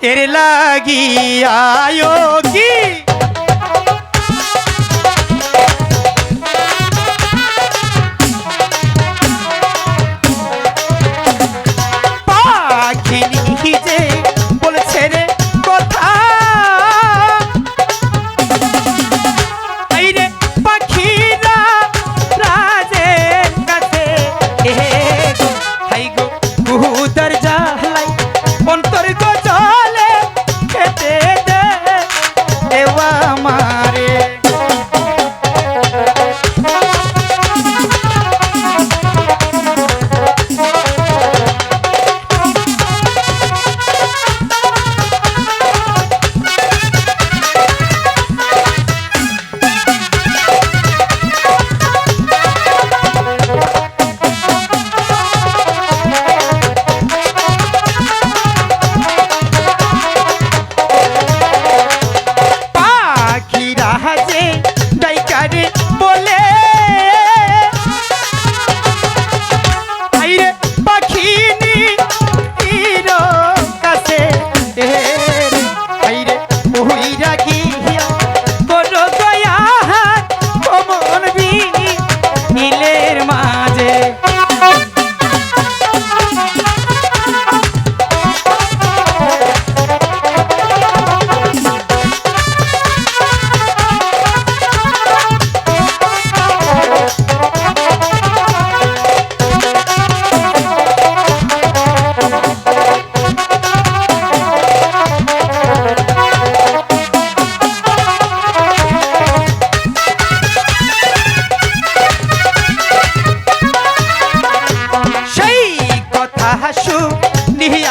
এর লাগিয়া কি পাখিনি যে বলছে রে কথা আইরে পাখিরা রাজের কাছে হাই গো কুহুদার জালাই অন্তর গো জলে খেতে দে এওয়া মারে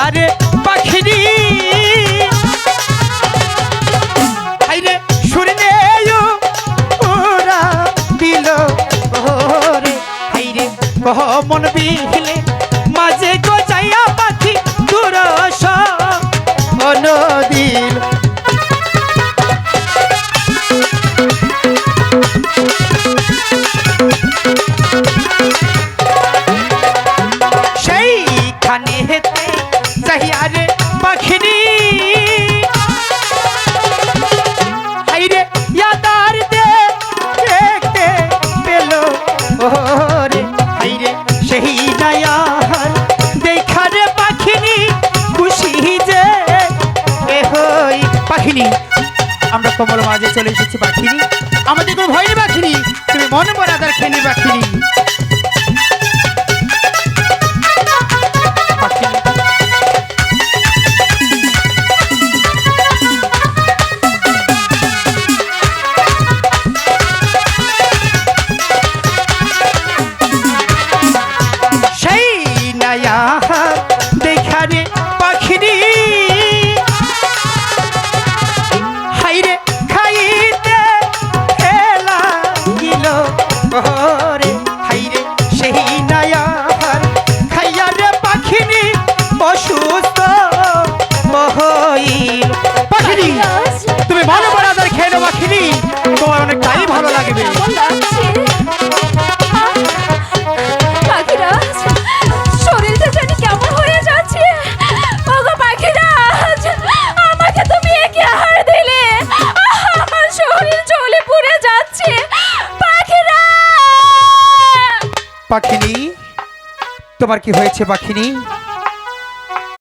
আরে পাখিনি আইরে শুনে ওরা দিল ওরে আইরে কহ মন বিহলে মাঝে গো যাইয়া পাখি দুরস দিল সেইখানে হেতে আরে পাখিনি আইরে ইয়াদার দে দেখতে পেল ওরে আইরে সেই নায়ার দেখারে পাখিনি খুশি যে এ হই পাখিনি আমরা কমল মাঝে চলে এসেছি পাখিনি আমাদের কোনো ভয় নেই পাখিনি তুমি মন বরাদার খেলি পাখিনি দেখারে পাখিনি হাইরে খাইতে খেলা গিল ওরে হাইরে সেই নায়ার খাইয়ারে পাখিনি অসুস্থ হইল পাখিনি তুমি ভালো বরাদার খেয়ে নাও পাখিনি তোমার অনেকটাই ভালো লাগবে পাখিনি তোমার কি হয়েছে পাখিনি